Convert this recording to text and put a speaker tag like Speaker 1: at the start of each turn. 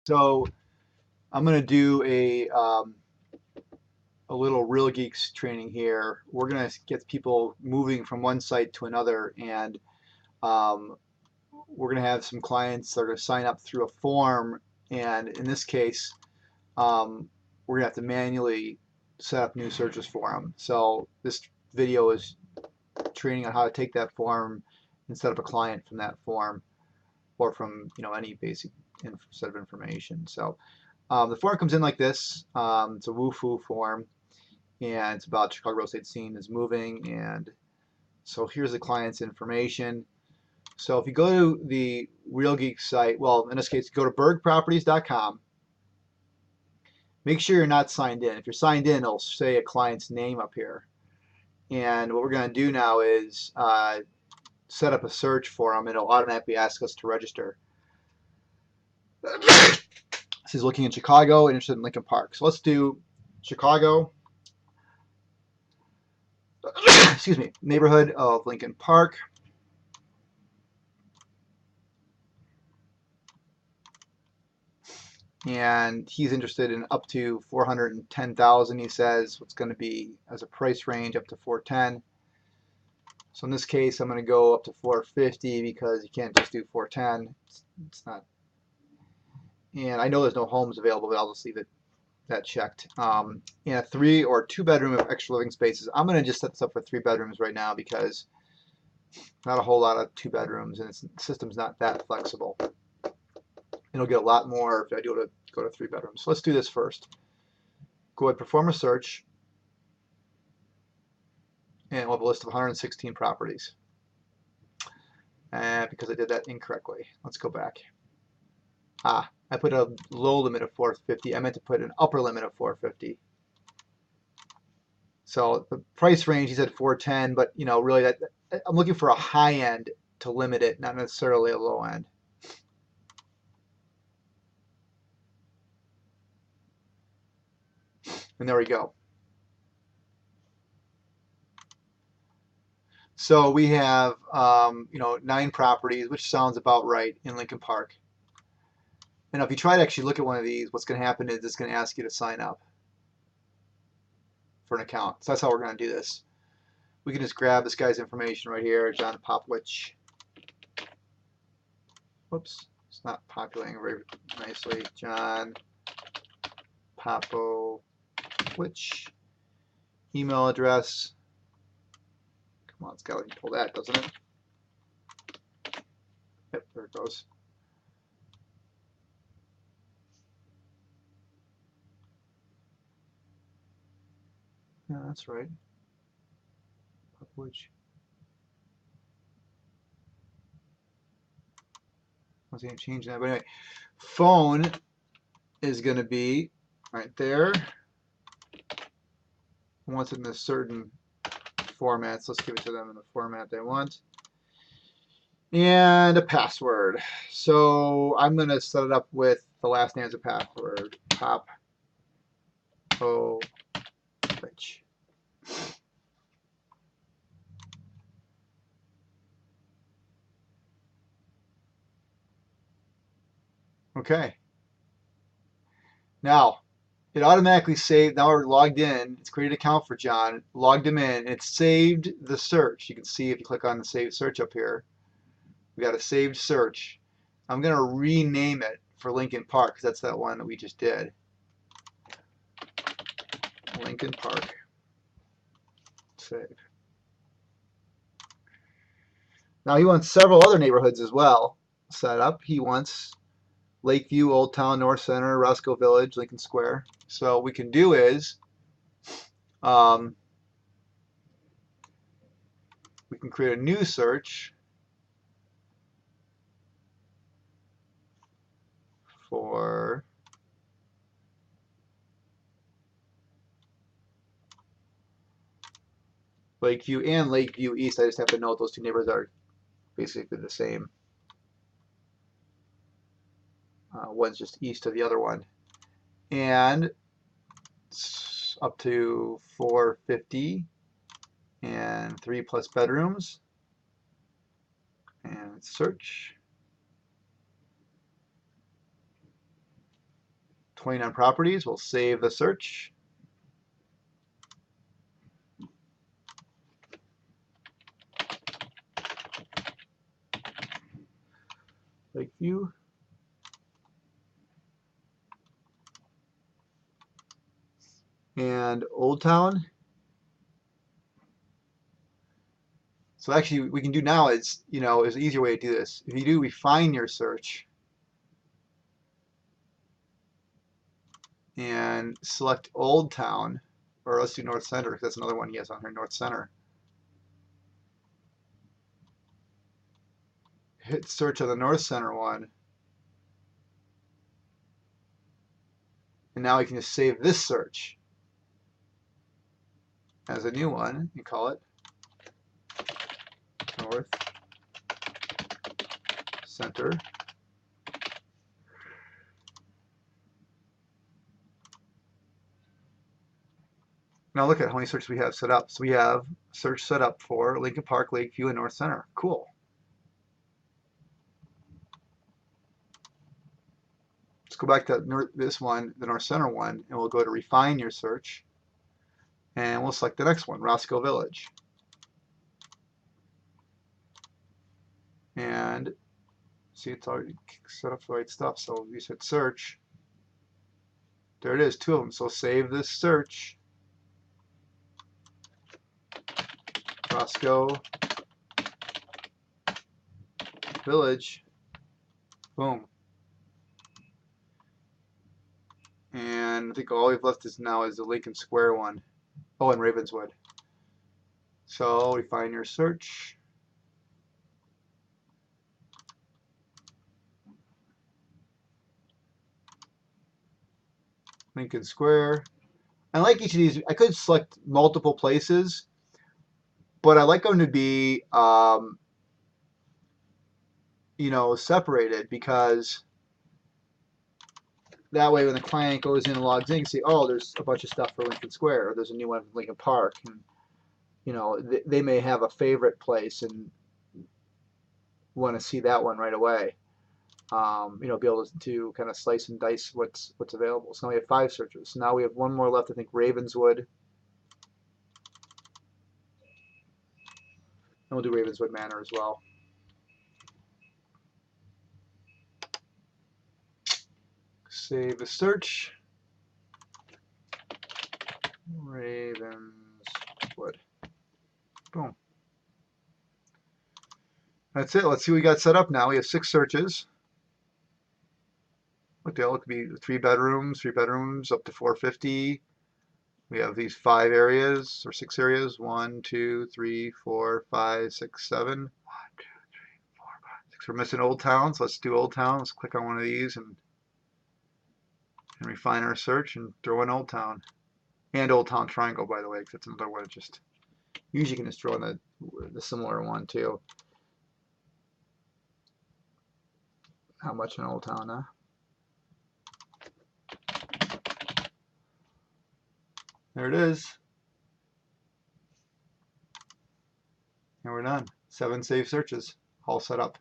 Speaker 1: So I'm going to do a little Real Geeks training here. We're going to get people moving from one site to another, and um, we're going to have some clients that are going to sign up through a form. And in this case, we're going to have to manually set up new searches for them. So this video is training on how to take that form and set up a client from that form, or from any basic set of information. So the form comes in like this. It's a woo-foo form, and it's about Chicago real estate scene is moving. And so here's the client's information. So if you go to the Real Geek site, well, in this case, go to bergproperties.com. Make sure you're not signed in. If you're signed in, it'll say a client's name up here. And what we're going to do now is set up a search for them. It'll automatically ask us to register. This is looking in Chicago and interested in Lincoln Park. So let's do Chicago, excuse me, neighborhood of Lincoln Park. And he's interested in up to 410,000. He says what's going to be as a price range up to 410. So in this case, I'm going to go up to 450 because you can't just do 410. It's not. And I know there's no homes available, but I'll just leave that checked. And a 3 or 2 bedroom of extra living spaces. I'm going to just set this up for 3 bedrooms right now because not a whole lot of 2 bedrooms, and the system's not that flexible. It'll get a lot more if I do go to 3 bedrooms. So let's do this first. Go ahead, perform a search, and we'll have a list of 116 properties. And because I did that incorrectly, let's go back. I put a low limit of 450. I meant to put an upper limit of 450. So the price range, he said 410, but really I'm looking for a high end to limit it, not necessarily a low end. And there we go. So we have 9 properties, which sounds about right in Lincoln Park. And if you try to actually look at one of these, what's going to happen is it's going to ask you to sign up for an account. So that's how we're going to do this. We can just grab this guy's information right here, John Popowich. Whoops, it's not populating very nicely. John Popowich. Email address. Come on, it's got to pull that, doesn't it? Yep, there it goes. Yeah, that's right. Popowich. I was going to change that, but anyway, phone is going to be right there. Once in a certain formats, let's give it to them in the format they want. And a password. So I'm going to set it up with the last name as a password. Popowich. Okay. Now, it automatically saved. Now we're logged in. It's created an account for John, logged him in, and it saved the search. You can see if you click on the save search up here, we got a saved search. I'm going to rename it for Lincoln Park because that's that one that we just did. Lincoln Park. Save. Now he wants several other neighborhoods as well set up. He wants Lakeview, Old Town, North Center, Roscoe Village, Lincoln Square. So what we can do is we can create a new search for Lakeview and Lakeview East. I just have to note those 2 neighborhoods are basically the same. One's just east of the other one. And it's up to 450 and 3+ bedrooms. And search. 29 properties. We'll save the search. Lakeview. And Old Town. So actually, what we can do now is, is an easier way to do this. If you do refine your search and select Old Town, or let's do North Center, because that's another one he has on here, North Center. Hit search on the North Center one. And now we can just save this search as a new one and call it North Center. Now look at how many searches we have set up. So we have search set up for Lincoln Park, Lakeview, and North Center. Cool. Let's go back to this one, the North Center one, and we'll go to refine your search. And we'll select the next one, Roscoe Village. And see, it's already set up the right stuff. So we hit search. There it is, 2 of them. So save this search. Roscoe Village. Boom. And I think all we've left is now is the Lincoln Square one. Oh, and Ravenswood. So refine your search. Lincoln Square. I like each of these. I could select multiple places, but I like them to be, separated, because that way when the client goes in and logs in, you can see, oh, there's a bunch of stuff for Lincoln Square, or there's a new one for Lincoln Park. And, they may have a favorite place and want to see that one right away. Be able to kind of slice and dice what's available. So now we have 5 searches. So now we have one more left, I think, Ravenswood. And we'll do Ravenswood Manor as well. Save the search. Ravenswood. Boom. That's it. Let's see what we got set up now. We have 6 searches. What the hell? It could be 3 bedrooms up to 450. We have these 5 areas or 6 areas. 1, 2, 3, 4, 5, 6, 7. 1, 2, 3, 4, 5, 6. We're missing Old Town, so let's do Old Town. Let's click on one of these and refine our search and throw in Old Town. And Old Town Triangle, by the way, because that's another one. Just usually you can just throw in the similar one too. How much in Old Town, huh? There it is. And we're done. 7 saved searches, all set up.